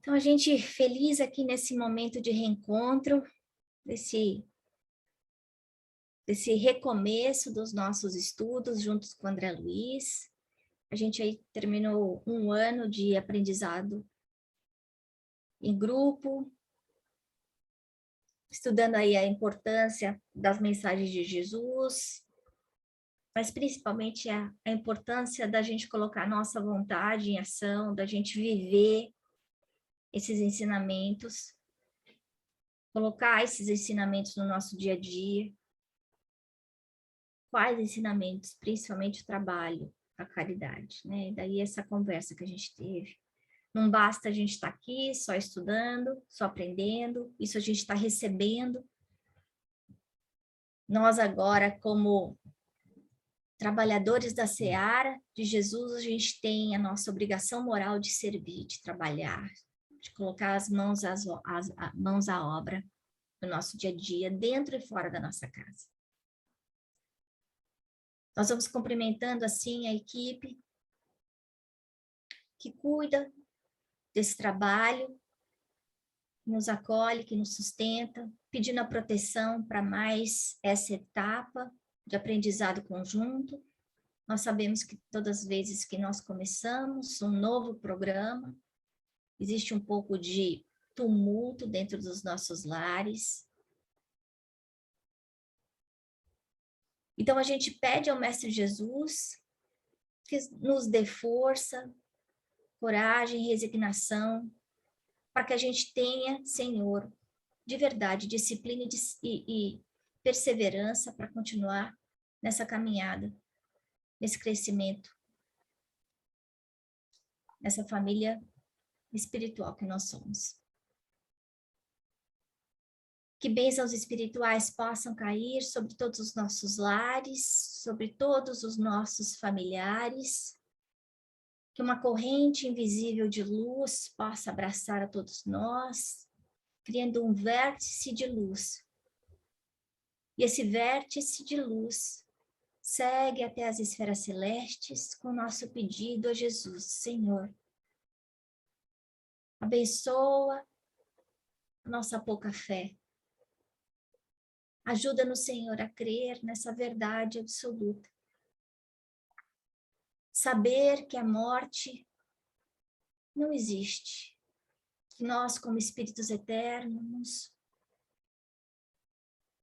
Então, a gente feliz aqui nesse momento de reencontro, desse recomeço dos nossos estudos juntos com o André Luiz. A gente aí terminou um ano de aprendizado em grupo, estudando aí a importância das mensagens de Jesus, mas principalmente a importância da gente colocar a nossa vontade em ação, da gente viver esses ensinamentos, colocar esses ensinamentos no nosso dia a dia. Quais ensinamentos? Principalmente o trabalho, a caridade, né? Daí essa conversa que a gente teve. Não basta a gente estar aqui só estudando, só aprendendo, isso a gente está recebendo. Nós agora, como trabalhadores da seara de Jesus, a gente tem a nossa obrigação moral de servir, de trabalhar, de colocar as mãos à obra no nosso dia a dia, dentro e fora da nossa casa. Nós vamos cumprimentando assim a equipe que cuida desse trabalho, que nos acolhe, que nos sustenta, pedindo a proteção para mais essa etapa de aprendizado conjunto. Nós sabemos que todas as vezes que nós começamos um novo programa, existe um pouco de tumulto dentro dos nossos lares. Então, a gente pede ao Mestre Jesus que nos dê força, coragem, resignação, para que a gente tenha, Senhor, de verdade, disciplina e perseverança para continuar nessa caminhada, nesse crescimento, nessa família espiritual que nós somos. Que bênçãos espirituais possam cair sobre todos os nossos lares, sobre todos os nossos familiares, que uma corrente invisível de luz possa abraçar a todos nós, criando um vértice de luz. E esse vértice de luz segue até as esferas celestes com o nosso pedido a Jesus, Senhor. Abençoa a nossa pouca fé. Ajuda-nos, Senhor, a crer nessa verdade absoluta. Saber que a morte não existe. Que nós, como espíritos eternos,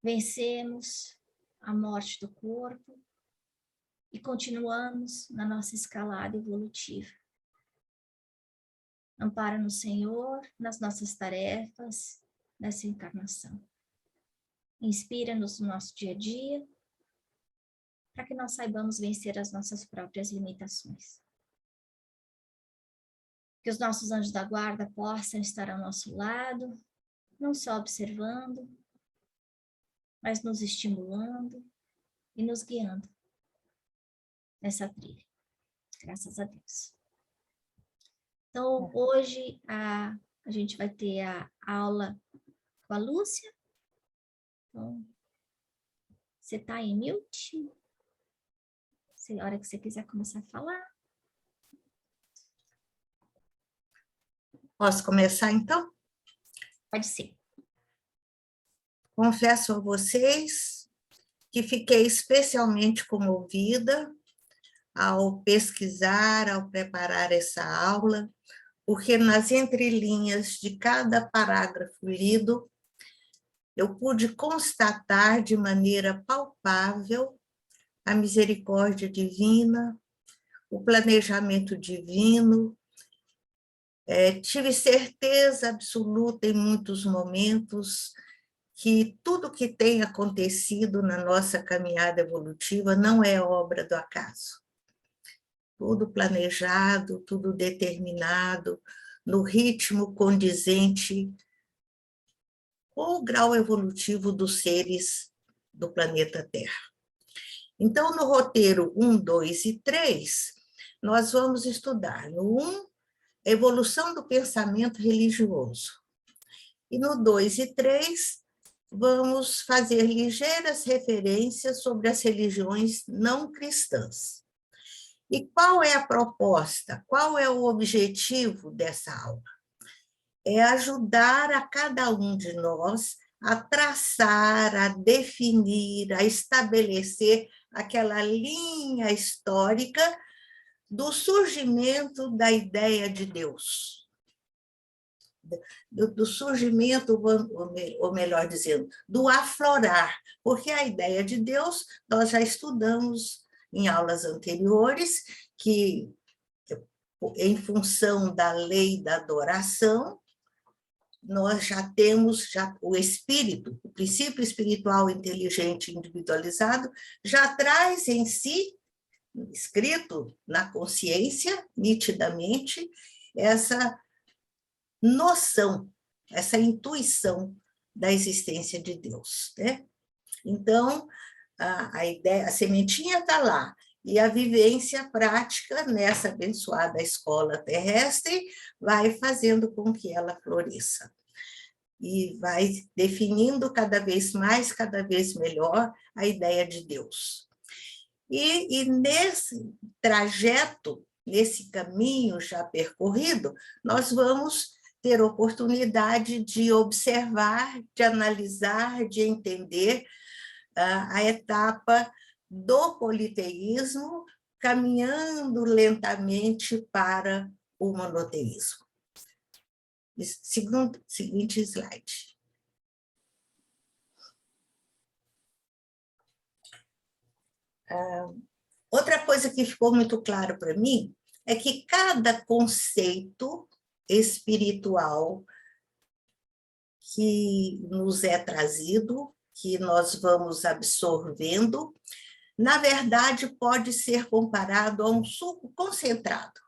vencemos a morte do corpo e continuamos na nossa escalada evolutiva. Ampara-nos, Senhor, nas nossas tarefas, nessa encarnação. Inspira-nos no nosso dia a dia, para que nós saibamos vencer as nossas próprias limitações. Que os nossos anjos da guarda possam estar ao nosso lado, não só observando, mas nos estimulando e nos guiando nessa trilha. Graças a Deus. Então, hoje a gente vai ter a aula com a Lúcia. Então, você está em mute? A hora que você quiser começar a falar. Posso começar, então? Pode ser. Confesso a vocês que fiquei especialmente comovida ao pesquisar, ao preparar essa aula, porque nas entrelinhas de cada parágrafo lido, eu pude constatar de maneira palpável a misericórdia divina, o planejamento divino. Tive certeza absoluta em muitos momentos que tudo que tem acontecido na nossa caminhada evolutiva não é obra do acaso. Tudo planejado, tudo determinado, no ritmo condizente com o grau evolutivo dos seres do planeta Terra. Então, no roteiro 1, 2 e 3, nós vamos estudar no 1, a evolução do pensamento religioso. E no 2 e 3, vamos fazer ligeiras referências sobre as religiões não cristãs. E qual é a proposta? Qual é o objetivo dessa aula? é ajudar a cada um de nós a traçar, a definir, a estabelecer aquela linha histórica do surgimento da ideia de Deus. Do surgimento, ou melhor dizendo, do aflorar, porque a ideia de Deus nós já estudamos em aulas anteriores, que em função da lei da adoração, nós já temos o espírito, o princípio espiritual inteligente individualizado, já traz em si, escrito na consciência, nitidamente, essa noção, essa intuição da existência de Deus, né? Então, a ideia, a sementinha está lá, e a vivência prática nessa abençoada escola terrestre vai fazendo com que ela floresça. E vai definindo cada vez mais, cada vez melhor, a ideia de Deus. E nesse trajeto, nesse caminho já percorrido, nós vamos ter oportunidade de observar, de analisar, de entender a etapa do politeísmo, caminhando lentamente para o monoteísmo. Seguinte slide. Outra coisa que ficou muito claro para mim é que cada conceito espiritual que nos é trazido, que nós vamos absorvendo, na verdade, pode ser comparado a um suco concentrado.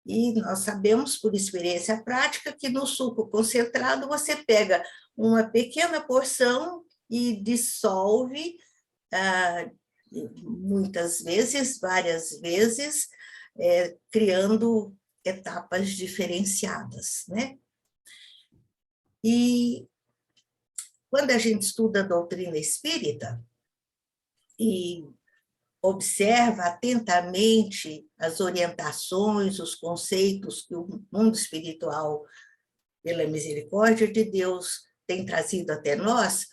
E nós sabemos, por experiência prática, que no suco concentrado você pega uma pequena porção e dissolve, muitas vezes, várias vezes, criando etapas diferenciadas, né? E quando a gente estuda a doutrina espírita e observa atentamente as orientações, os conceitos que o mundo espiritual, pela misericórdia de Deus, tem trazido até nós,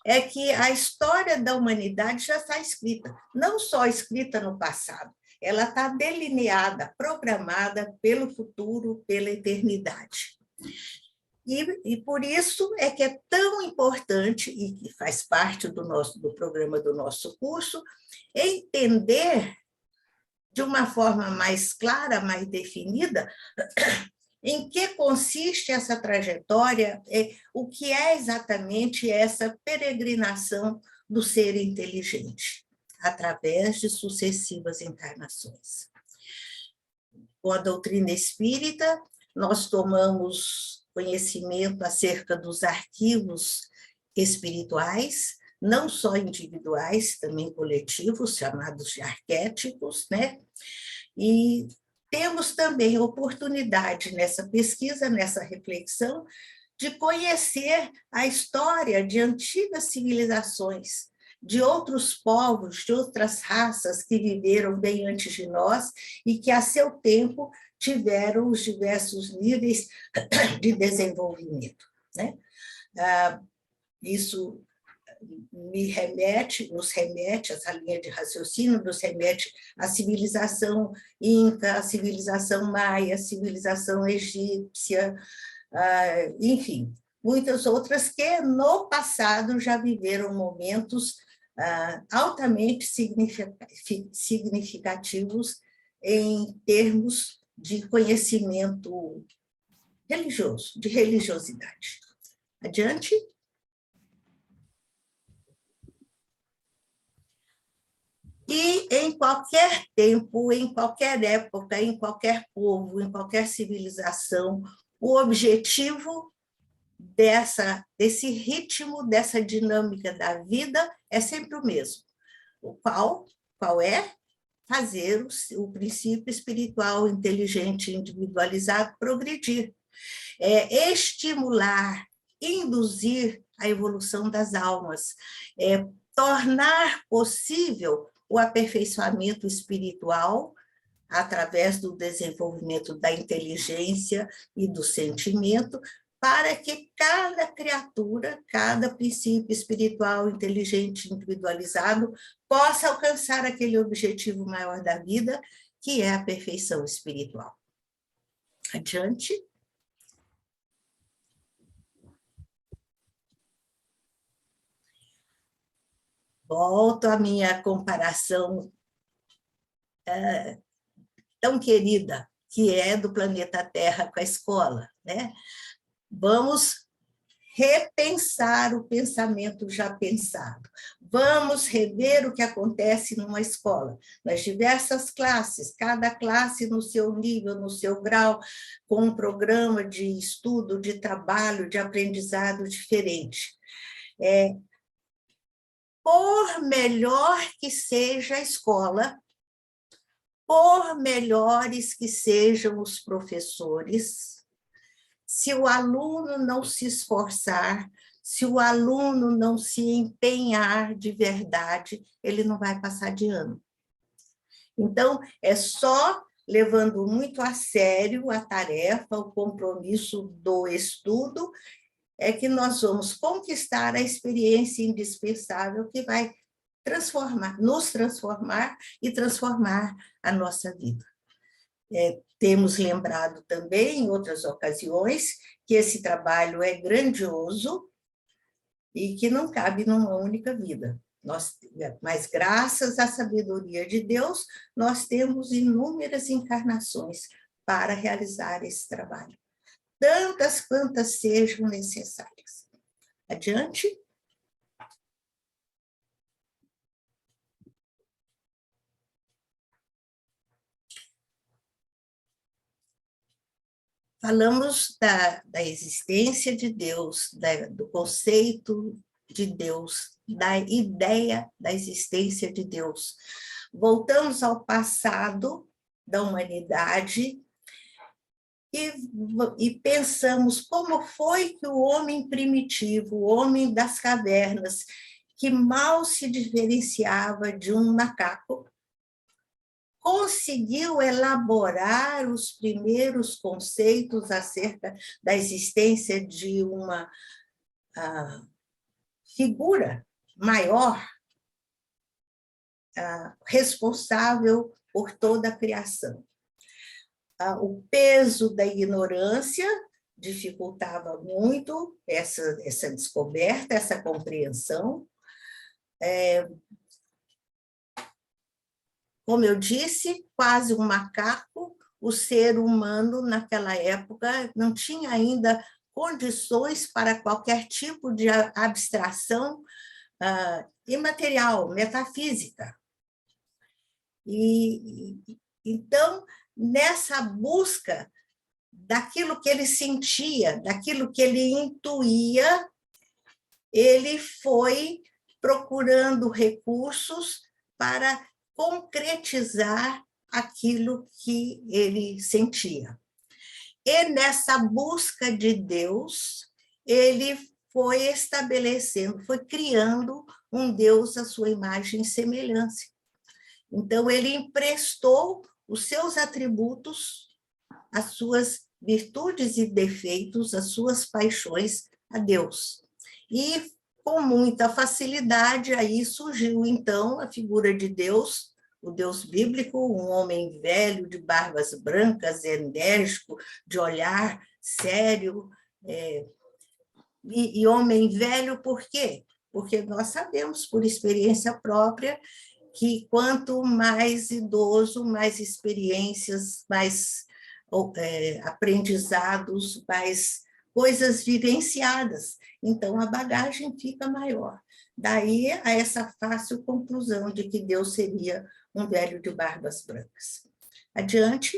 é que a história da humanidade já está escrita, não só escrita no passado, ela está delineada, programada pelo futuro, pela eternidade. E por isso é que é tão importante, e que faz parte do programa do nosso curso, entender de uma forma mais clara, mais definida, em que consiste essa trajetória, o que é exatamente essa peregrinação do ser inteligente, através de sucessivas encarnações. Com a doutrina espírita, nós tomamos conhecimento acerca dos arquivos espirituais, não só individuais, também coletivos, chamados de arquétipos, né? E temos também oportunidade nessa pesquisa, nessa reflexão, de conhecer a história de antigas civilizações, de outros povos, de outras raças que viveram bem antes de nós e que, a seu tempo, tiveram os diversos níveis de desenvolvimento, né? Isso nos remete, essa linha de raciocínio nos remete à civilização inca, à civilização maia, à civilização egípcia, enfim, muitas outras que no passado já viveram momentos altamente significativos em termos de conhecimento religioso, de religiosidade. Adiante. E em qualquer tempo, em qualquer época, em qualquer povo, em qualquer civilização, o objetivo desse ritmo, dessa dinâmica da vida é sempre o mesmo. Qual é? Fazer o princípio espiritual inteligente individualizado progredir. Estimular, induzir a evolução das almas, tornar possível o aperfeiçoamento espiritual através do desenvolvimento da inteligência e do sentimento, para que cada criatura, cada princípio espiritual, inteligente, individualizado, possa alcançar aquele objetivo maior da vida, que é a perfeição espiritual. Adiante. Volto à minha comparação tão querida, que é do planeta Terra com a escola, né? Vamos repensar o pensamento já pensado. Vamos rever o que acontece numa escola, nas diversas classes, cada classe no seu nível, no seu grau, com um programa de estudo, de trabalho, de aprendizado diferente. Por melhor que seja a escola, por melhores que sejam os professores, se o aluno não se esforçar, se o aluno não se empenhar de verdade, ele não vai passar de ano. Então, é só levando muito a sério a tarefa, o compromisso do estudo, é que nós vamos conquistar a experiência indispensável que vai nos transformar e transformar a nossa vida. Temos lembrado também, em outras ocasiões, que esse trabalho é grandioso e que não cabe numa única vida. Mas, graças à sabedoria de Deus, nós temos inúmeras encarnações para realizar esse trabalho. Tantas quantas sejam necessárias. Adiante. Falamos da existência de Deus, do conceito de Deus, da ideia da existência de Deus. Voltamos ao passado da humanidade e pensamos como foi que o homem primitivo, o homem das cavernas, que mal se diferenciava de um macaco, conseguiu elaborar os primeiros conceitos acerca da existência de uma figura maior, responsável por toda a criação. O peso da ignorância dificultava muito essa descoberta, essa compreensão. Como eu disse, quase um macaco, o ser humano, naquela época, não tinha ainda condições para qualquer tipo de abstração imaterial, metafísica. Então, nessa busca daquilo que ele sentia, daquilo que ele intuía, ele foi procurando recursos para concretizar aquilo que ele sentia. E nessa busca de Deus, ele foi estabelecendo, foi criando um Deus à sua imagem e semelhança. Então, ele emprestou os seus atributos, as suas virtudes e defeitos, as suas paixões a Deus. E, com muita facilidade, aí surgiu, então, a figura de Deus, o Deus bíblico, um homem velho, de barbas brancas, enérgico, de olhar sério. E homem velho por quê? Porque nós sabemos, por experiência própria, que quanto mais idoso, mais experiências, mais aprendizados, mais coisas vivenciadas. Então, a bagagem fica maior. Daí a essa fácil conclusão de que Deus seria um velho de barbas brancas. Adiante.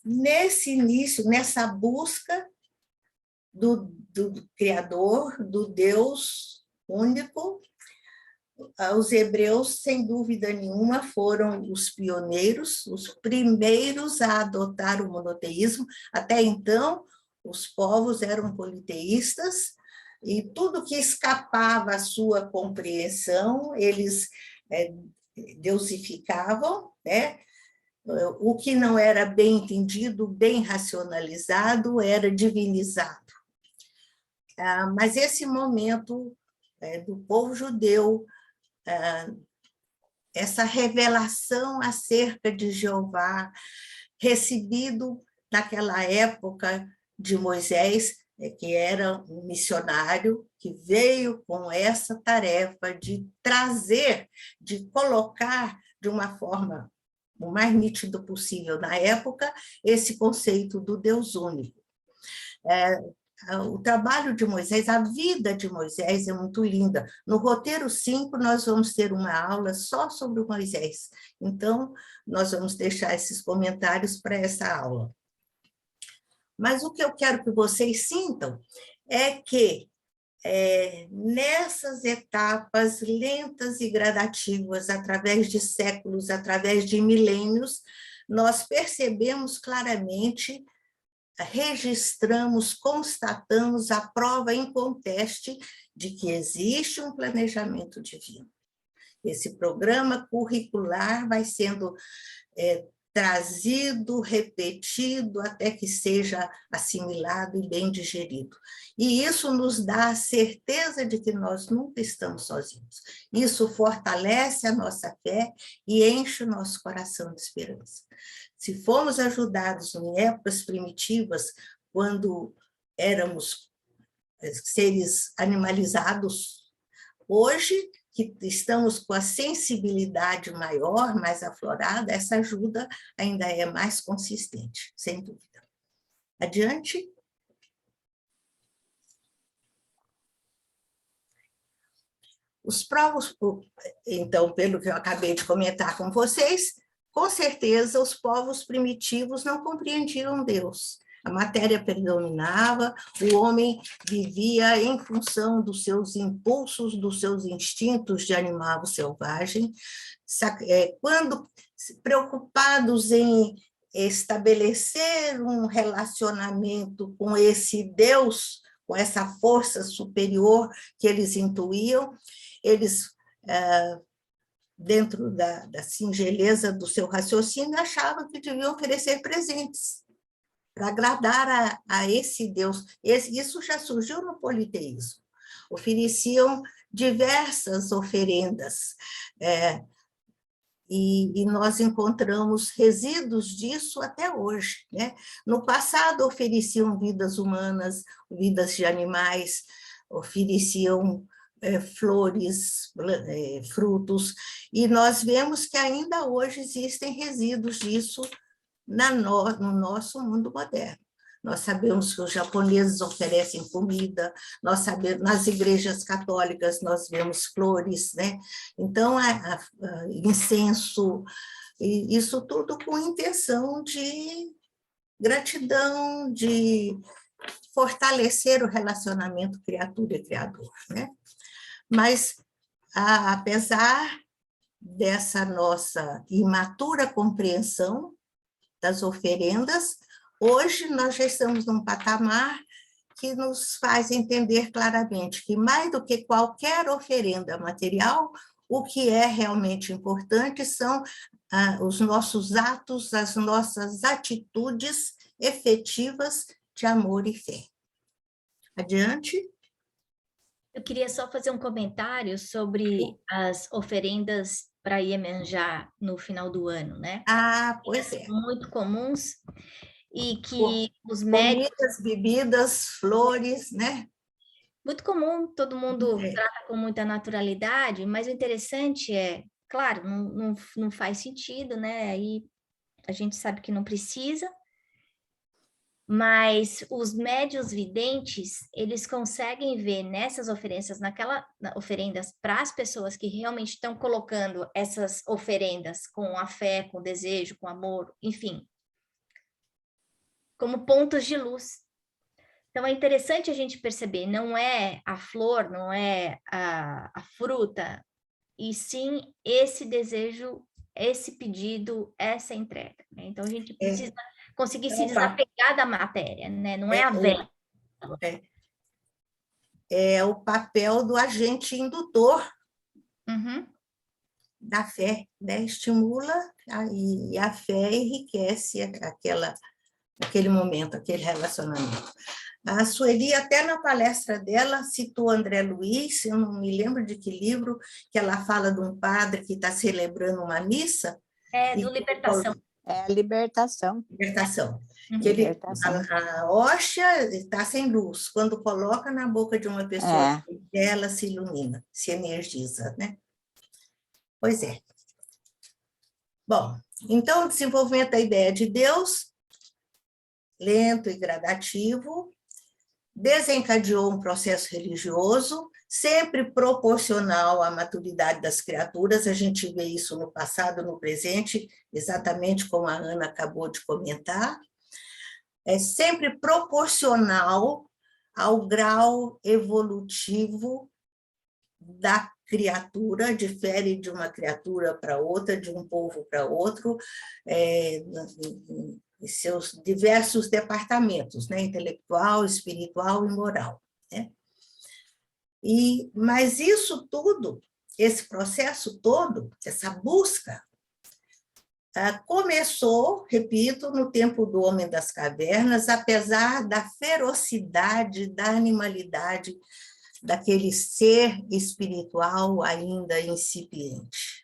Nesse início, nessa busca do Criador, do Deus único, os hebreus, sem dúvida nenhuma, foram os pioneiros, os primeiros a adotar o monoteísmo. Até então, os povos eram politeístas, e tudo que escapava à sua compreensão, eles deusificavam, né? O que não era bem entendido, bem racionalizado, era divinizado. Mas esse momento do povo judeu, essa revelação acerca de Jeová, recebido naquela época de Moisés, que era um missionário que veio com essa tarefa de trazer, de colocar de uma forma o mais nítido possível na época, esse conceito do Deus único. O trabalho de Moisés, a vida de Moisés é muito linda. No roteiro 5, nós vamos ter uma aula só sobre o Moisés. Então, nós vamos deixar esses comentários para essa aula. Mas o que eu quero que vocês sintam é que nessas etapas lentas e gradativas, através de séculos, através de milênios, nós percebemos claramente, registramos, constatamos a prova inconteste de que existe um planejamento divino. Esse programa curricular vai sendo trazido, repetido, até que seja assimilado e bem digerido. E isso nos dá a certeza de que nós nunca estamos sozinhos. Isso fortalece a nossa fé e enche o nosso coração de esperança. Se fomos ajudados em épocas primitivas, quando éramos seres animalizados, hoje, que estamos com a sensibilidade maior, mais aflorada, essa ajuda ainda é mais consistente, sem dúvida. Adiante. Os povos, então, pelo que eu acabei de comentar com vocês, com certeza os povos primitivos não compreendiam Deus. A matéria predominava, o homem vivia em função dos seus impulsos, dos seus instintos de animal selvagem. Quando preocupados em estabelecer um relacionamento com esse Deus, com essa força superior que eles intuíam, eles, dentro da singeleza do seu raciocínio, achavam que deviam oferecer presentes para agradar a esse Deus. Isso já surgiu no politeísmo. Ofereciam diversas oferendas, e nós encontramos resíduos disso até hoje, né? No passado, ofereciam vidas humanas, vidas de animais, ofereciam flores, frutos, e nós vemos que ainda hoje existem resíduos disso no nosso mundo moderno. Nós sabemos que os japoneses oferecem comida, nós sabemos, nas igrejas católicas nós vemos flores, né? Então, incenso, isso tudo com intenção de gratidão, de fortalecer o relacionamento criatura e criador, né? Mas, apesar dessa nossa imatura compreensão das oferendas, hoje nós já estamos num patamar que nos faz entender claramente que, mais do que qualquer oferenda material, o que é realmente importante são os nossos atos, as nossas atitudes efetivas de amor e fé. Adiante. Eu queria só fazer um comentário sobre as oferendas para Iemanjá no final do ano, né? Pois é. Muito comuns e que os médicos... Comidas, bebidas, flores, né? Muito comum, todo mundo trata com muita naturalidade, mas o interessante é, claro, não faz sentido, né? Aí a gente sabe que não precisa, mas os médiuns videntes, eles conseguem ver nessas oferendas, oferendas para as pessoas que realmente estão colocando essas oferendas com a fé, com o desejo, com o amor, enfim, como pontos de luz. Então, é interessante a gente perceber, não é a flor, não é a fruta, e sim esse desejo, esse pedido, essa entrega, né? Então, a gente precisa conseguir se desapegar da matéria, né? Não é a vela. é o papel do agente indutor Uhum. da fé, né? Estimula e a fé enriquece aquele momento, aquele relacionamento. A Sueli, até na palestra dela, citou André Luiz, eu não me lembro de que livro, que ela fala de um padre que está celebrando uma missa. É, do Libertação. É a libertação. Libertação. Uhum. Que ele, Libertação. a hóstia está sem luz. Quando coloca na boca de uma pessoa, ela se ilumina, se energiza, né? Pois é. Bom, então, o desenvolvimento da ideia de Deus, lento e gradativo, desencadeou um processo religioso, sempre proporcional à maturidade das criaturas. A gente vê isso no passado, no presente, exatamente como a Ana acabou de comentar. É sempre proporcional ao grau evolutivo da criatura, difere de uma criatura para outra, de um povo para outro, em seus diversos departamentos, né? Intelectual, espiritual e moral, né? Mas isso tudo, esse processo todo, essa busca, começou, repito, no tempo do Homem das Cavernas, apesar da ferocidade, da animalidade daquele ser espiritual ainda incipiente.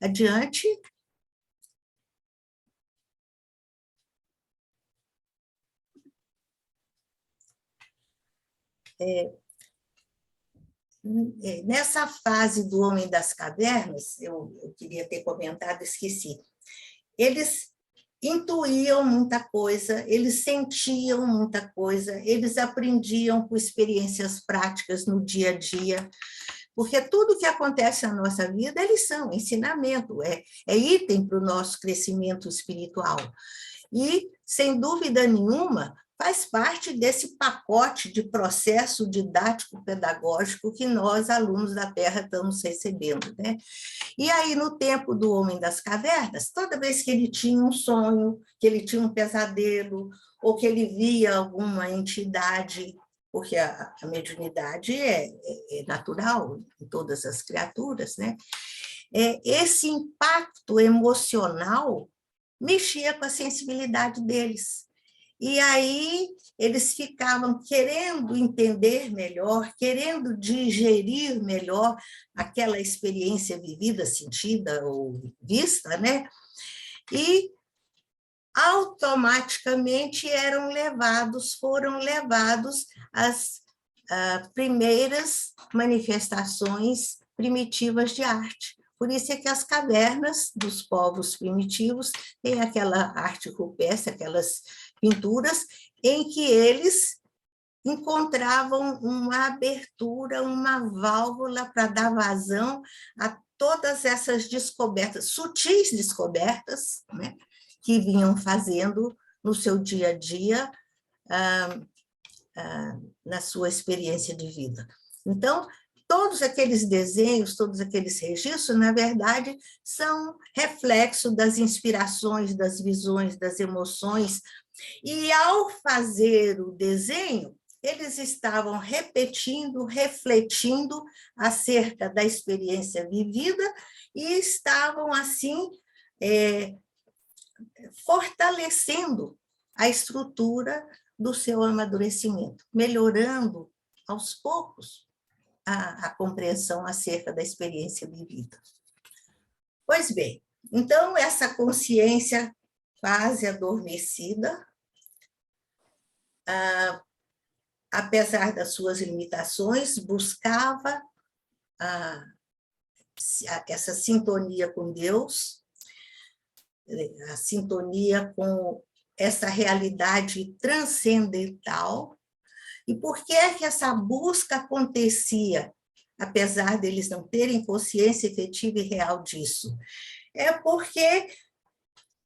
Adiante. Nessa fase do Homem das Cavernas, eu queria ter comentado, esqueci, eles intuíam muita coisa, eles sentiam muita coisa, eles aprendiam com experiências práticas no dia a dia, porque tudo que acontece na nossa vida é lição, ensinamento, é item para o nosso crescimento espiritual. E, sem dúvida nenhuma, faz parte desse pacote de processo didático-pedagógico que nós, alunos da Terra, estamos recebendo, né? E aí, no tempo do Homem das Cavernas, toda vez que ele tinha um sonho, que ele tinha um pesadelo, ou que ele via alguma entidade, porque a mediunidade é natural em todas as criaturas, né? Esse impacto emocional mexia com a sensibilidade deles. E aí eles ficavam querendo entender melhor, querendo digerir melhor aquela experiência vivida, sentida ou vista, né? E automaticamente foram levados às primeiras manifestações primitivas de arte. Por isso é que as cavernas dos povos primitivos têm aquela arte rupestre, aquelas pinturas, em que eles encontravam uma abertura, uma válvula para dar vazão a todas essas descobertas, sutis descobertas, né, que vinham fazendo no seu dia a dia, na sua experiência de vida. Então, todos aqueles desenhos, todos aqueles registros, na verdade, são reflexo das inspirações, das visões, das emoções. E, ao fazer o desenho, eles estavam repetindo, refletindo acerca da experiência vivida e estavam, assim, fortalecendo a estrutura do seu amadurecimento, melhorando, aos poucos, a compreensão acerca da experiência vivida. Pois bem, então, essa consciência quase adormecida, apesar das suas limitações, buscava essa sintonia com Deus, a sintonia com essa realidade transcendental. E por que é que essa busca acontecia, apesar deles não terem consciência efetiva e real disso? É porque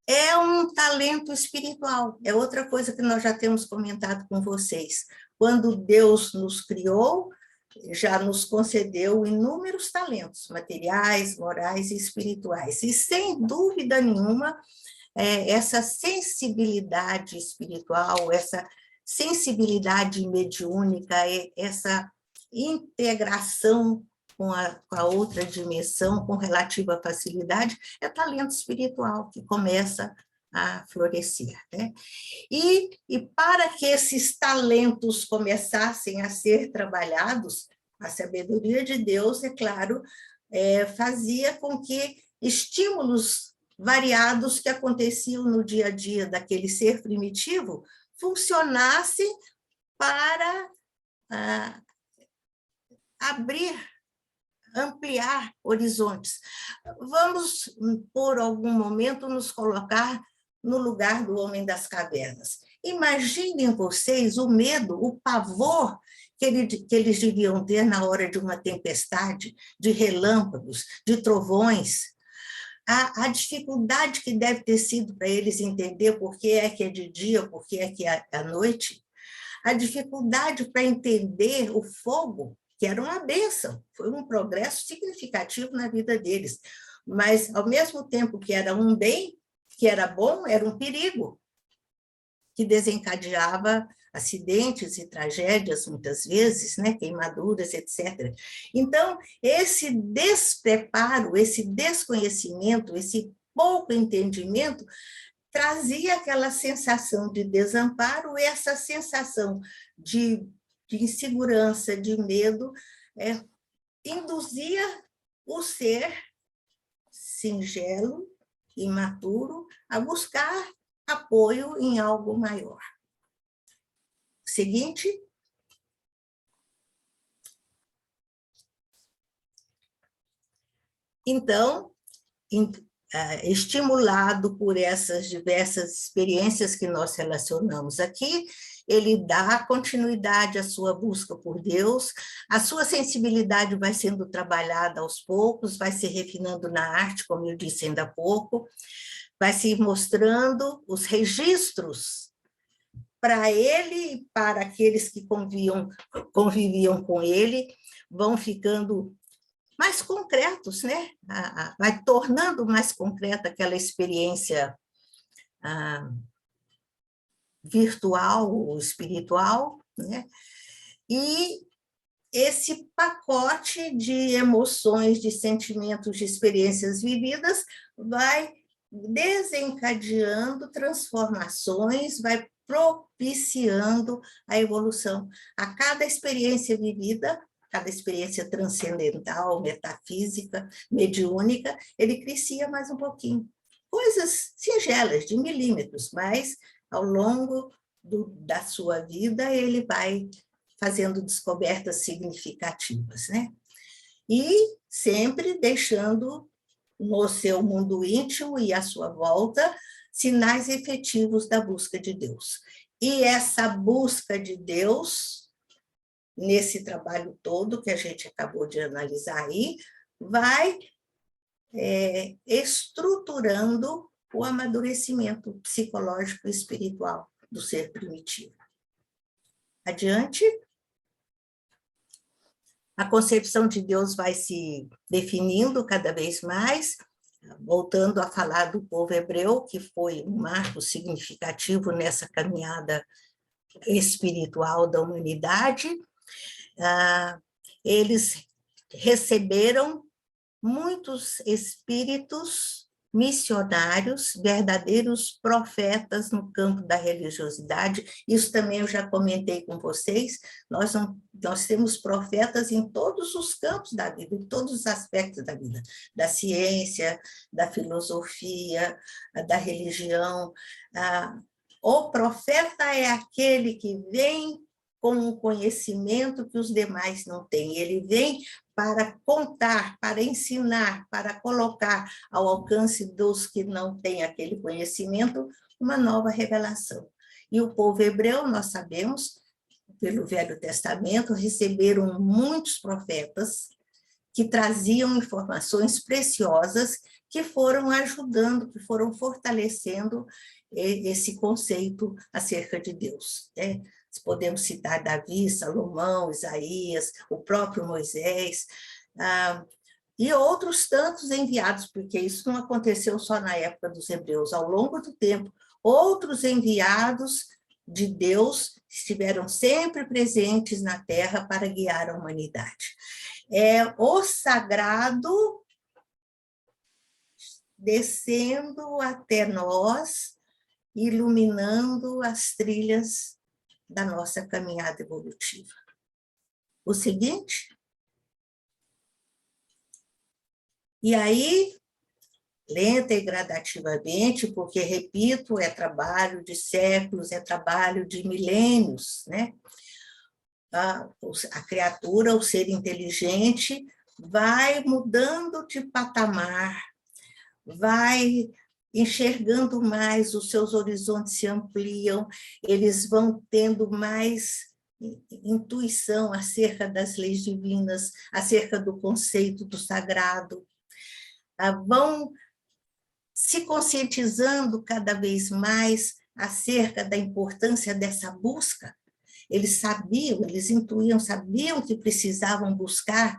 é um talento espiritual, é outra coisa que nós já temos comentado com vocês. Quando Deus nos criou, já nos concedeu inúmeros talentos, materiais, morais e espirituais. E, sem dúvida nenhuma, essa sensibilidade espiritual, essa sensibilidade mediúnica, essa integração com a outra dimensão, com relativa facilidade, é talento espiritual que começa a florescer, né? E para que esses talentos começassem a ser trabalhados, a sabedoria de Deus, é claro, fazia com que estímulos variados que aconteciam no dia a dia daquele ser primitivo funcionassem para ampliar horizontes. Vamos, por algum momento, nos colocar no lugar do homem das cavernas. Imaginem vocês o medo, o pavor que eles deviam ter na hora de uma tempestade, de relâmpagos, de trovões. A dificuldade que deve ter sido para eles entender por que é de dia, por que é à noite. A dificuldade para entender o fogo, que era uma bênção, foi um progresso significativo na vida deles. Mas, ao mesmo tempo que era um bem, que era bom, era um perigo, que desencadeava acidentes e tragédias, muitas vezes, né? Queimaduras, etc. Então, esse despreparo, esse desconhecimento, esse pouco entendimento, trazia aquela sensação de desamparo, essa sensação de insegurança, de medo, induzia o ser singelo, imaturo, a buscar apoio em algo maior. Seguinte. Então, estimulado por essas diversas experiências que nós relacionamos aqui, ele dá continuidade à sua busca por Deus, a sua sensibilidade vai sendo trabalhada aos poucos, vai se refinando na arte, como eu disse ainda há pouco, vai se mostrando os registros para ele e para aqueles que conviviam com ele, vão ficando mais concretos, né? Vai tornando mais concreta aquela experiência virtual ou espiritual, né? E esse pacote de emoções, de sentimentos, de experiências vividas vai desencadeando transformações, vai propiciando a evolução. A cada experiência vivida, cada experiência transcendental, metafísica, mediúnica, ele crescia mais um pouquinho. Coisas singelas, de milímetros, mas ao longo da sua vida ele vai fazendo descobertas significativas, né? E sempre deixando no seu mundo íntimo e à sua volta sinais efetivos da busca de Deus. E essa busca de Deus, nesse trabalho todo que a gente acabou de analisar aí, vai estruturando o amadurecimento psicológico e espiritual do ser primitivo. Adiante. A concepção de Deus vai se definindo cada vez mais, voltando a falar do povo hebreu, que foi um marco significativo nessa caminhada espiritual da humanidade. Eles receberam muitos espíritos missionários, verdadeiros profetas no campo da religiosidade. Isso também eu já comentei com vocês. Nós temos profetas em todos os campos da vida, em todos os aspectos da vida, da ciência, da filosofia, da religião. O profeta é aquele que vem com um conhecimento que os demais não têm. Ele vem para contar, para ensinar, para colocar ao alcance dos que não têm aquele conhecimento uma nova revelação. E o povo hebreu, nós sabemos, pelo Velho Testamento, receberam muitos profetas que traziam informações preciosas que foram ajudando, que foram fortalecendo esse conceito acerca de Deus, né? Podemos citar Davi, Salomão, Isaías, o próprio Moisés, e outros tantos enviados, porque isso não aconteceu só na época dos hebreus, ao longo do tempo, outros enviados de Deus estiveram sempre presentes na Terra para guiar a humanidade. É o sagrado descendo até nós, iluminando as trilhas da nossa caminhada evolutiva. O seguinte, e aí, lenta e gradativamente, porque, repito, é trabalho de séculos, é trabalho de milênios, né? A criatura, o ser inteligente, vai mudando de patamar, vai enxergando mais, os seus horizontes se ampliam, eles vão tendo mais intuição acerca das leis divinas, acerca do conceito do sagrado, vão se conscientizando cada vez mais acerca da importância dessa busca. Eles sabiam, eles intuíam, sabiam que precisavam buscar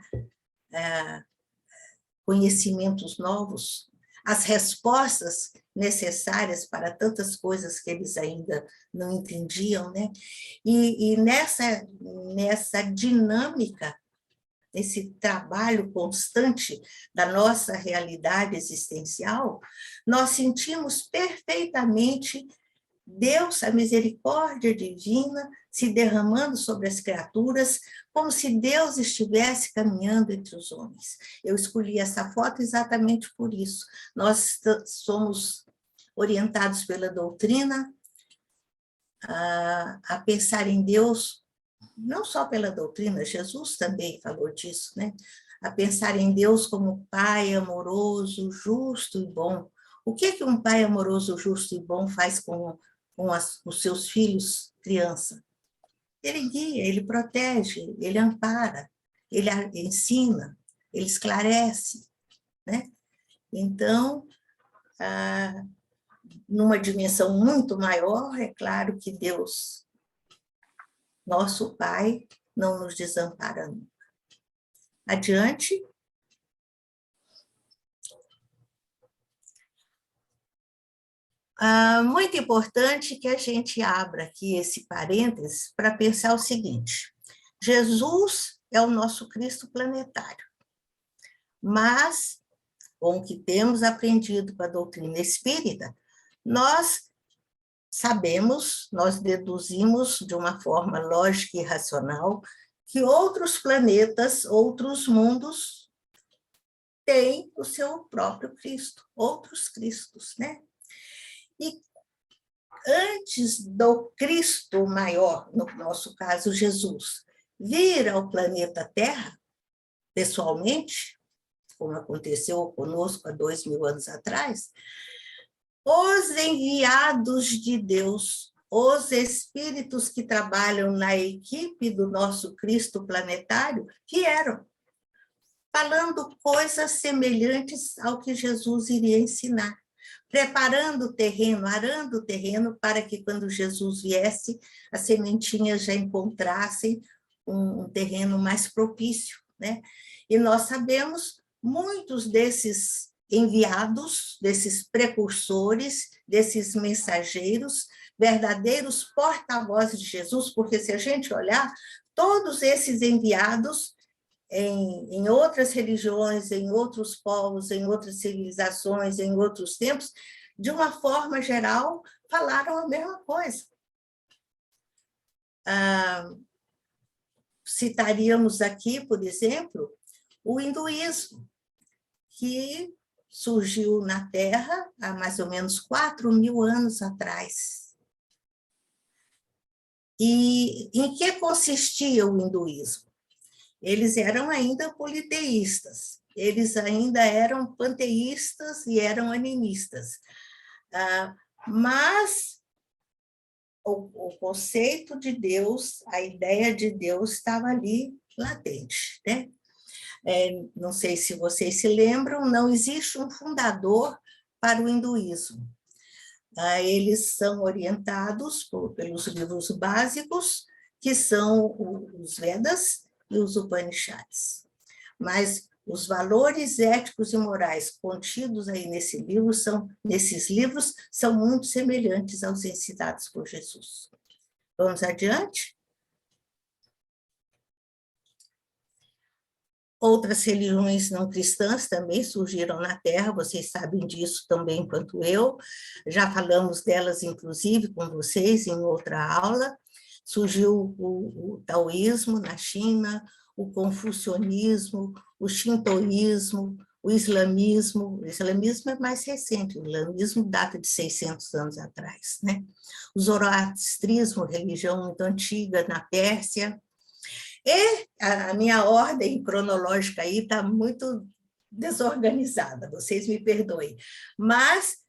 conhecimentos novos, as respostas necessárias para tantas coisas que eles ainda não entendiam, né? E nessa dinâmica, esse trabalho constante da nossa realidade existencial, nós sentimos perfeitamente Deus, a misericórdia divina, se derramando sobre as criaturas, como se Deus estivesse caminhando entre os homens. Eu escolhi essa foto exatamente por isso. Nós somos orientados pela doutrina a pensar em Deus, não só pela doutrina, Jesus também falou disso, né? A pensar em Deus como Pai amoroso, justo e bom. O que um pai amoroso, justo e bom faz com os seus filhos, criança? Ele guia, ele protege, ele ampara, ele ensina, ele esclarece, né? Então, numa dimensão muito maior, é claro que Deus, nosso Pai, não nos desampara nunca. Adiante. Muito importante que a gente abra aqui esse parênteses para pensar o seguinte: Jesus é o nosso Cristo planetário, mas, com o que temos aprendido com a doutrina espírita, nós sabemos, nós deduzimos de uma forma lógica e racional que outros planetas, outros mundos têm o seu próprio Cristo, outros Cristos, né? E antes do Cristo maior, no nosso caso, Jesus, vir ao planeta Terra, pessoalmente, como aconteceu conosco há 2000 anos atrás, os enviados de Deus, os espíritos que trabalham na equipe do nosso Cristo planetário, vieram, falando coisas semelhantes ao que Jesus iria ensinar, preparando o terreno, arando o terreno para que, quando Jesus viesse, as sementinhas já encontrassem um terreno mais propício, né? E nós sabemos, muitos desses enviados, desses precursores, desses mensageiros, verdadeiros porta-vozes de Jesus, porque se a gente olhar, todos esses enviados em outras religiões, em outros povos, em outras civilizações, em outros tempos, de uma forma geral, falaram a mesma coisa. Citaríamos aqui, por exemplo, o hinduísmo, que surgiu na Terra há mais ou menos 4.000 anos atrás. E em que consistia o hinduísmo? Eles eram ainda politeístas, eles ainda eram panteístas e eram animistas. Mas o conceito de Deus, a ideia de Deus estava ali latente, né? Não sei se vocês se lembram, não existe um fundador para o hinduísmo. Eles são orientados pelos livros básicos, que são os Vedas e os Upanishads. Mas os valores éticos e morais contidos aí nesses livros são muito semelhantes aos ensinados por Jesus. Vamos adiante? Outras religiões não cristãs também surgiram na Terra, vocês sabem disso também quanto eu. Já falamos delas, inclusive, com vocês em outra aula. Surgiu o taoísmo na China, o confucionismo, o shintoísmo, o islamismo. O islamismo é mais recente, o islamismo data de 600 anos atrás, né? O zoroastrismo, religião muito antiga na Pérsia. E a minha ordem cronológica aí está muito desorganizada, vocês me perdoem, mas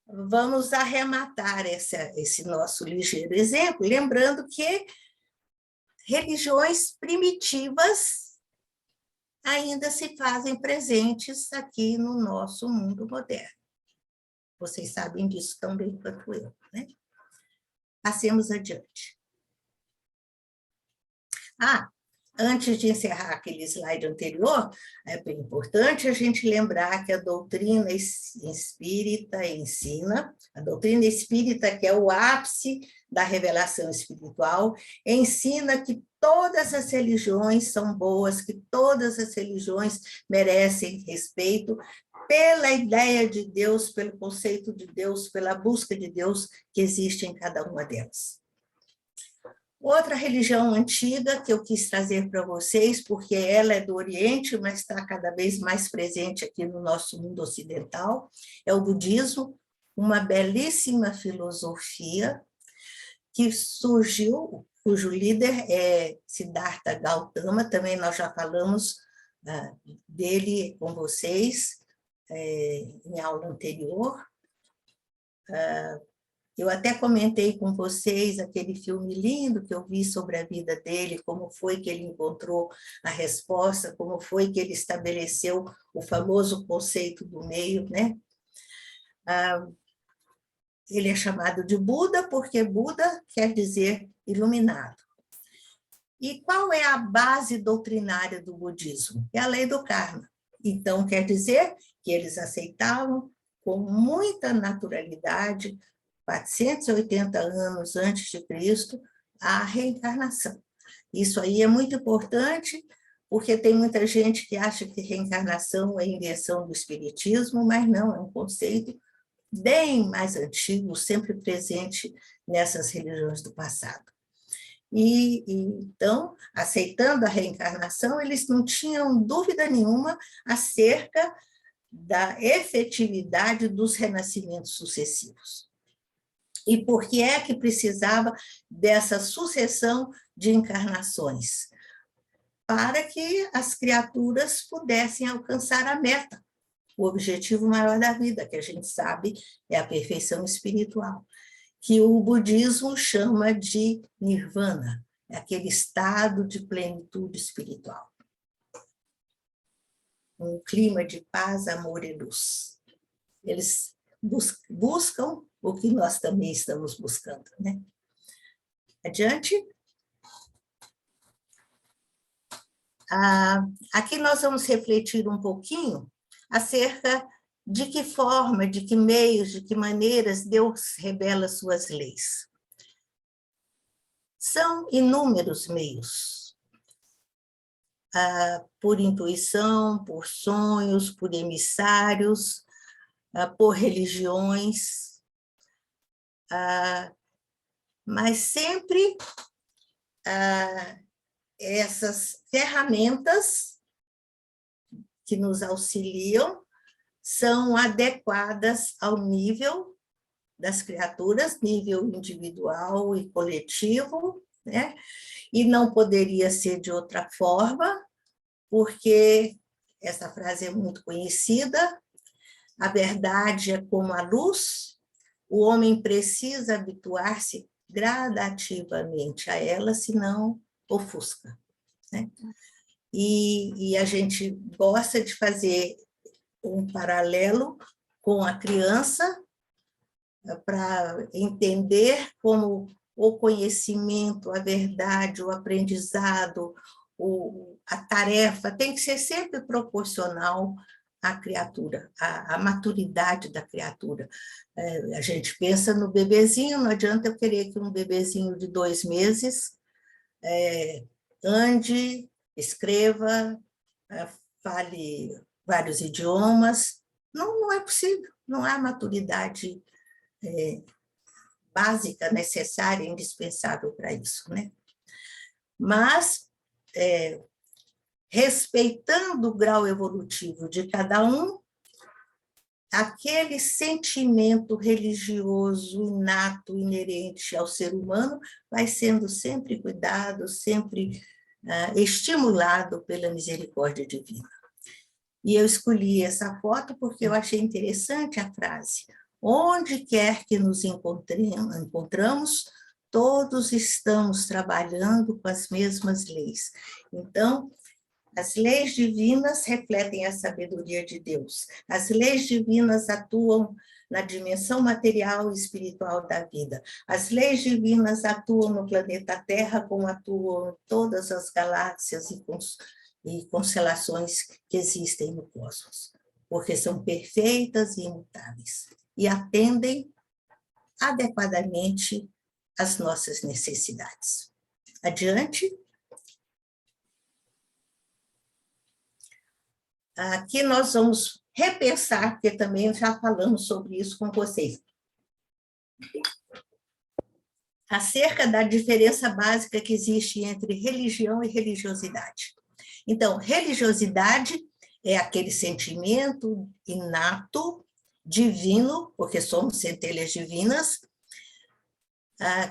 vamos arrematar esse nosso ligeiro exemplo, lembrando que religiões primitivas ainda se fazem presentes aqui no nosso mundo moderno. Vocês sabem disso tão bem quanto eu, né? Passemos adiante. Antes de encerrar aquele slide anterior, é bem importante a gente lembrar que a doutrina espírita ensina, a doutrina espírita, que é o ápice da revelação espiritual, ensina que todas as religiões são boas, que todas as religiões merecem respeito pela ideia de Deus, pelo conceito de Deus, pela busca de Deus que existe em cada uma delas. Outra religião antiga que eu quis trazer para vocês, porque ela é do Oriente, mas está cada vez mais presente aqui no nosso mundo ocidental, é o budismo, uma belíssima filosofia que surgiu, cujo líder é Siddhartha Gautama, também nós já falamos dele com vocês em aula anterior. Eu até comentei com vocês aquele filme lindo que eu vi sobre a vida dele, como foi que ele encontrou a resposta, como foi que ele estabeleceu o famoso conceito do meio, né? Ele é chamado de Buda porque Buda quer dizer iluminado. E qual é a base doutrinária do budismo? É a lei do karma. Então, quer dizer que eles aceitavam com muita naturalidade 480 anos antes de Cristo, a reencarnação. Isso aí é muito importante, porque tem muita gente que acha que reencarnação é invenção do espiritismo, mas não, é um conceito bem mais antigo, sempre presente nessas religiões do passado. Então, aceitando a reencarnação, eles não tinham dúvida nenhuma acerca da efetividade dos renascimentos sucessivos. E por que é que precisava dessa sucessão de encarnações? Para que as criaturas pudessem alcançar a meta, o objetivo maior da vida, que a gente sabe é a perfeição espiritual, que o budismo chama de nirvana, é aquele estado de plenitude espiritual. Um clima de paz, amor e luz. Eles buscam o que nós também estamos buscando, né? Adiante. Aqui nós vamos refletir um pouquinho acerca de que forma, de que meios, de que maneiras Deus revela suas leis. São inúmeros meios. Por intuição, por sonhos, por emissários, por religiões, mas sempre essas ferramentas que nos auxiliam são adequadas ao nível das criaturas, nível individual e coletivo, né? E não poderia ser de outra forma, porque essa frase é muito conhecida, a verdade é como a luz, o homem precisa habituar-se gradativamente a ela, senão ofusca, né? E a gente gosta de fazer um paralelo com a criança para entender como o conhecimento, a verdade, o aprendizado, a tarefa tem que ser sempre proporcional a criatura, a maturidade da criatura. A gente pensa no bebezinho, não adianta eu querer que um bebezinho de 2 meses ande, escreva, fale vários idiomas. Não é possível, não há maturidade básica, necessária, indispensável para isso, né? Mas, respeitando o grau evolutivo de cada um, aquele sentimento religioso inato, inerente ao ser humano, vai sendo sempre cuidado, sempre estimulado pela misericórdia divina. E eu escolhi essa foto porque eu achei interessante a frase: onde quer que nos encontramos, todos estamos trabalhando com as mesmas leis. Então, as leis divinas refletem a sabedoria de Deus. As leis divinas atuam na dimensão material e espiritual da vida. As leis divinas atuam no planeta Terra, como atuam todas as galáxias e constelações que existem no cosmos, porque são perfeitas e imutáveis e atendem adequadamente às nossas necessidades. Adiante. Aqui nós vamos repensar, porque também já falamos sobre isso com vocês, acerca da diferença básica que existe entre religião e religiosidade. Então, religiosidade é aquele sentimento inato, divino, porque somos centelhas divinas,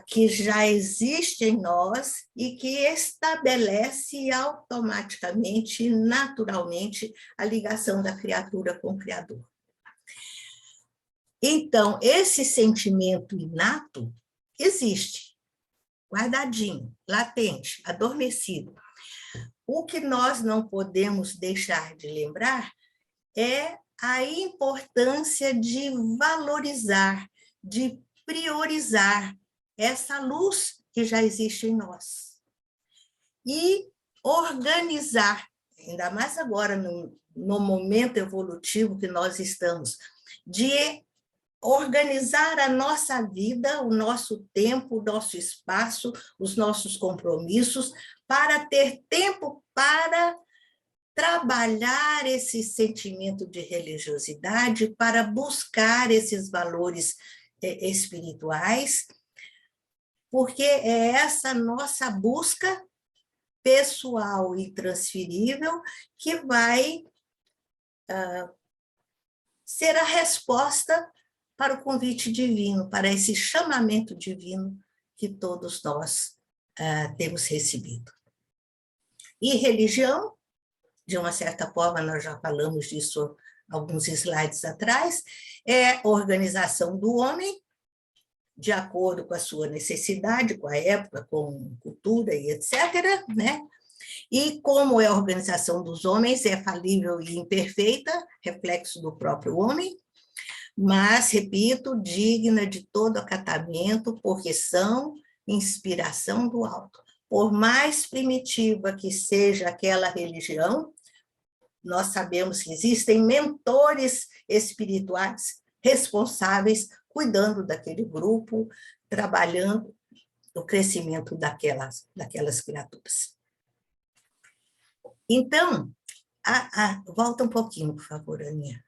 que já existe em nós e que estabelece automaticamente, naturalmente, a ligação da criatura com o Criador. Então, esse sentimento inato existe, guardadinho, latente, adormecido. O que nós não podemos deixar de lembrar é a importância de valorizar, de priorizar essa luz que já existe em nós. E organizar, ainda mais agora, no momento evolutivo que nós estamos, de organizar a nossa vida, o nosso tempo, o nosso espaço, os nossos compromissos, para ter tempo para trabalhar esse sentimento de religiosidade, para buscar esses valores espirituais, porque é essa nossa busca pessoal e transferível que vai ser a resposta para o convite divino, para esse chamamento divino que todos nós temos recebido. E religião, de uma certa forma, nós já falamos disso alguns slides atrás, é a organização do homem de acordo com a sua necessidade, com a época, com cultura e etc., né? E como é a organização dos homens, é falível e imperfeita, reflexo do próprio homem, mas, repito, digna de todo acatamento, porque são inspiração do alto. Por mais primitiva que seja aquela religião, nós sabemos que existem mentores espirituais responsáveis, cuidando daquele grupo, trabalhando o crescimento daquelas criaturas. Então, volta um pouquinho, por favor, Aninha.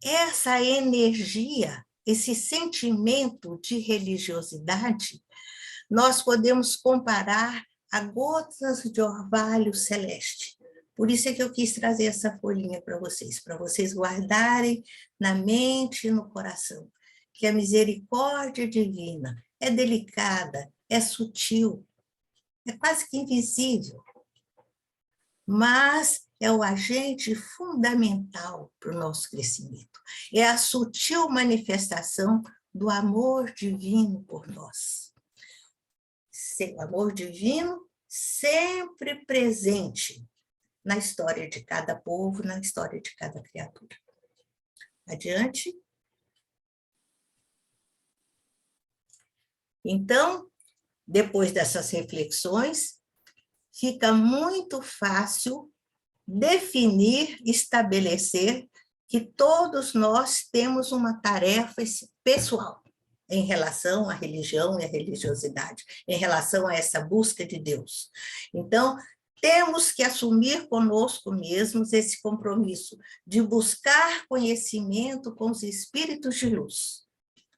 Essa energia, esse sentimento de religiosidade, nós podemos comparar a gotas de orvalho celeste. Por isso é que eu quis trazer essa folhinha para vocês guardarem na mente e no coração, que a misericórdia divina é delicada, é sutil, é quase que invisível, mas é o agente fundamental para o nosso crescimento. É a sutil manifestação do amor divino por nós. O amor divino sempre presente na história de cada povo, na história de cada criatura. Adiante. Então, depois dessas reflexões, fica muito fácil definir, estabelecer que todos nós temos uma tarefa pessoal em relação à religião e à religiosidade, em relação a essa busca de Deus. Então, temos que assumir conosco mesmos esse compromisso de buscar conhecimento com os espíritos de luz,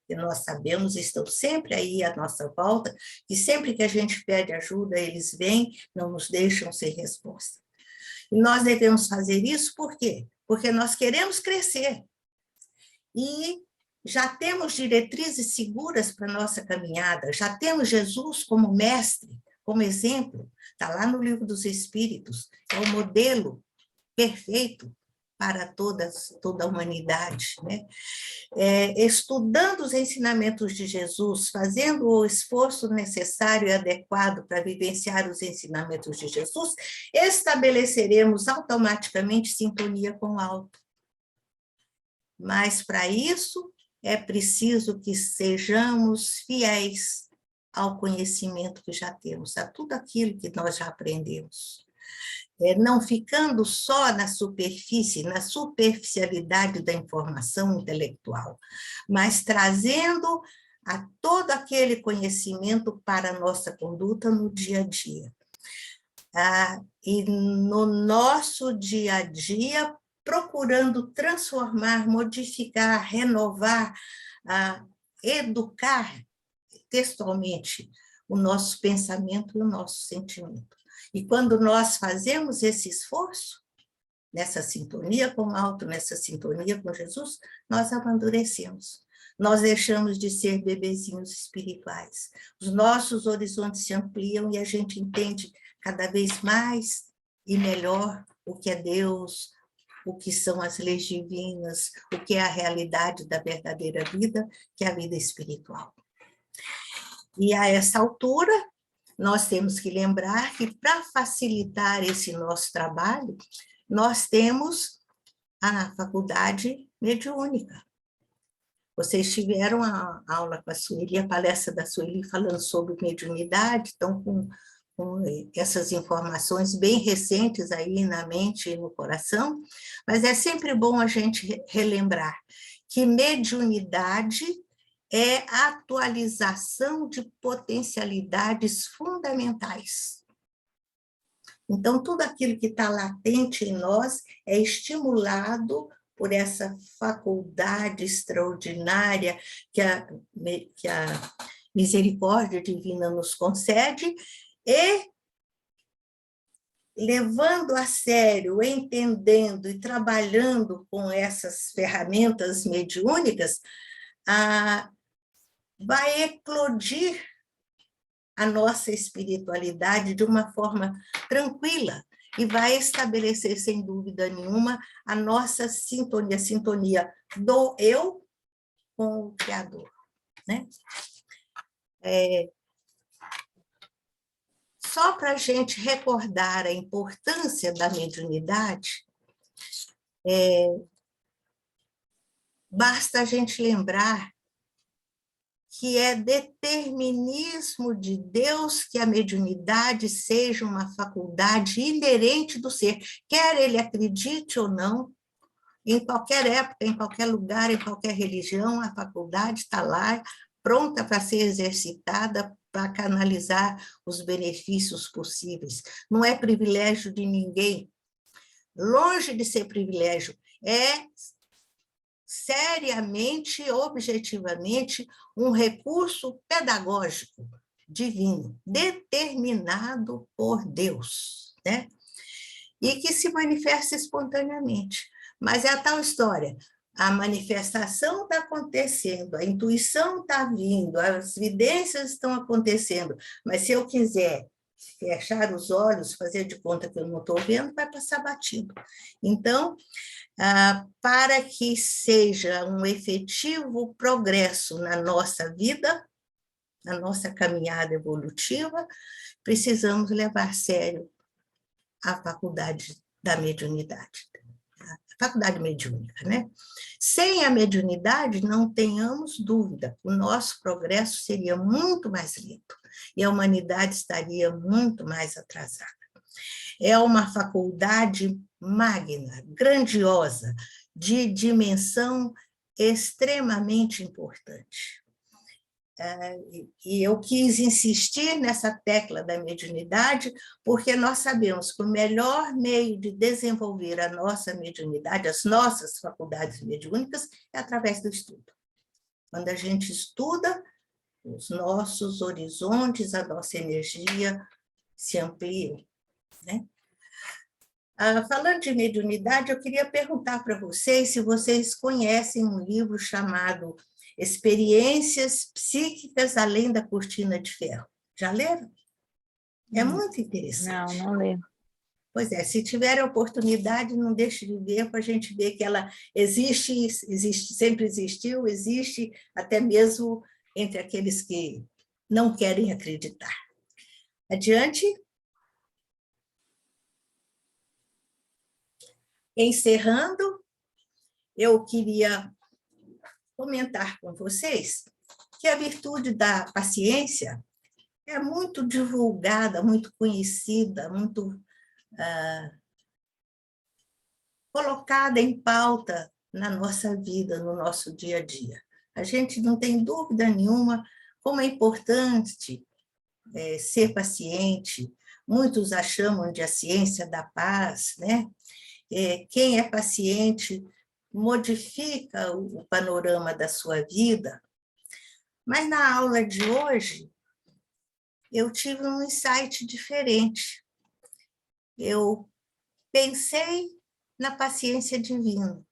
que nós sabemos estão sempre aí à nossa volta, e sempre que a gente pede ajuda, eles vêm, não nos deixam sem resposta. E nós devemos fazer isso por quê? Porque nós queremos crescer. E já temos diretrizes seguras para a nossa caminhada, já temos Jesus como mestre, como exemplo, está lá no Livro dos Espíritos, é o modelo perfeito para toda a humanidade, né? Estudando os ensinamentos de Jesus, fazendo o esforço necessário e adequado para vivenciar os ensinamentos de Jesus, estabeleceremos automaticamente sintonia com o alto. Mas, para isso, é preciso que sejamos fiéis ao conhecimento que já temos, a tudo aquilo que nós já aprendemos. Não ficando só na superfície, na superficialidade da informação intelectual, mas trazendo a todo aquele conhecimento para a nossa conduta no dia a dia. E no nosso dia a dia, procurando transformar, modificar, renovar, educar textualmente o nosso pensamento e o nosso sentimento. E quando nós fazemos esse esforço, nessa sintonia com o alto, nessa sintonia com Jesus, nós amadurecemos. Nós deixamos de ser bebezinhos espirituais. Os nossos horizontes se ampliam e a gente entende cada vez mais e melhor o que é Deus, o que são as leis divinas, o que é a realidade da verdadeira vida, que é a vida espiritual. E a essa altura, nós temos que lembrar que, para facilitar esse nosso trabalho, nós temos a faculdade mediúnica. Vocês tiveram a aula com a Sueli, a palestra da Sueli falando sobre mediunidade, então com essas informações bem recentes aí na mente e no coração, mas é sempre bom a gente relembrar que mediunidade é a atualização de potencialidades fundamentais. Então, tudo aquilo que está latente em nós é estimulado por essa faculdade extraordinária que a misericórdia divina nos concede, e levando a sério, entendendo e trabalhando com essas ferramentas mediúnicas, vai eclodir a nossa espiritualidade de uma forma tranquila e vai estabelecer, sem dúvida nenhuma, a nossa sintonia, a sintonia do eu com o Criador, né? Só para a gente recordar a importância da mediunidade, basta a gente lembrar que é determinismo de Deus que a mediunidade seja uma faculdade inerente do ser, quer ele acredite ou não, em qualquer época, em qualquer lugar, em qualquer religião, a faculdade está lá, pronta para ser exercitada, para canalizar os benefícios possíveis. Não é privilégio de ninguém, longe de ser privilégio, é seriamente, objetivamente, um recurso pedagógico divino, determinado por Deus, né? E que se manifesta espontaneamente. Mas é a tal história, a manifestação está acontecendo, a intuição está vindo, as evidências estão acontecendo, mas se eu quiser fechar os olhos, fazer de conta que eu não estou vendo, vai passar batido. Então, para que seja um efetivo progresso na nossa vida, na nossa caminhada evolutiva, precisamos levar a sério a faculdade da mediunidade, a faculdade mediúnica, né? Sem a mediunidade, não tenhamos dúvida, o nosso progresso seria muito mais lento e a humanidade estaria muito mais atrasada. É uma faculdade magna, grandiosa, de dimensão extremamente importante. E eu quis insistir nessa tecla da mediunidade, porque nós sabemos que o melhor meio de desenvolver a nossa mediunidade, as nossas faculdades mediúnicas, é através do estudo. Quando a gente estuda, os nossos horizontes, a nossa energia se ampliam, né? Falando de mediunidade, eu queria perguntar para vocês se vocês conhecem um livro chamado Experiências Psíquicas Além da Cortina de Ferro. Já leram? É muito interessante. Não lembro. Pois é, se tiver a oportunidade, não deixe de ver, para a gente ver que ela existe, sempre existiu, existe até mesmo entre aqueles que não querem acreditar. Adiante. Encerrando, eu queria comentar com vocês que a virtude da paciência é muito divulgada, muito conhecida, muito colocada em pauta na nossa vida, no nosso dia a dia. A gente não tem dúvida nenhuma como é importante ser paciente. Muitos a chamam de a ciência da paz, né? Quem é paciente modifica o panorama da sua vida. Mas na aula de hoje, eu tive um insight diferente. Eu pensei na paciência divina.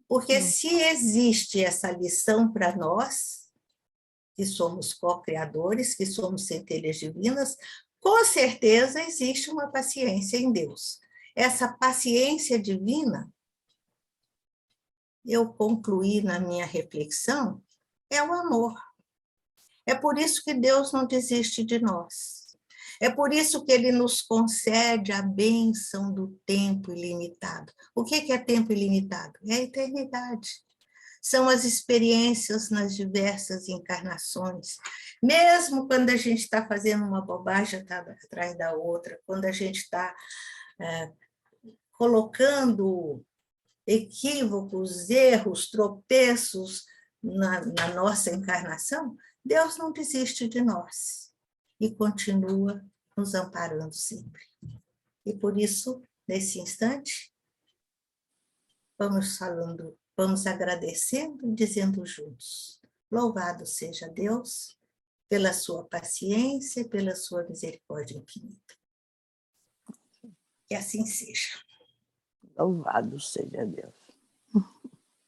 Porque se existe essa lição para nós, que somos co-criadores, que somos centelhas divinas, com certeza existe uma paciência em Deus. Essa paciência divina, eu concluí na minha reflexão, é o amor. É por isso que Deus não desiste de nós. É por isso que Ele nos concede a bênção do tempo ilimitado. O que é tempo ilimitado? É a eternidade. São as experiências nas diversas encarnações. Mesmo quando a gente está fazendo uma bobagem atrás da outra, quando a gente está colocando equívocos, erros, tropeços na nossa encarnação, Deus não desiste de nós e continua nos amparando sempre. E por isso, nesse instante, vamos agradecendo e dizendo juntos: louvado seja Deus pela sua paciência e pela sua misericórdia infinita. Que assim seja. Louvado seja Deus.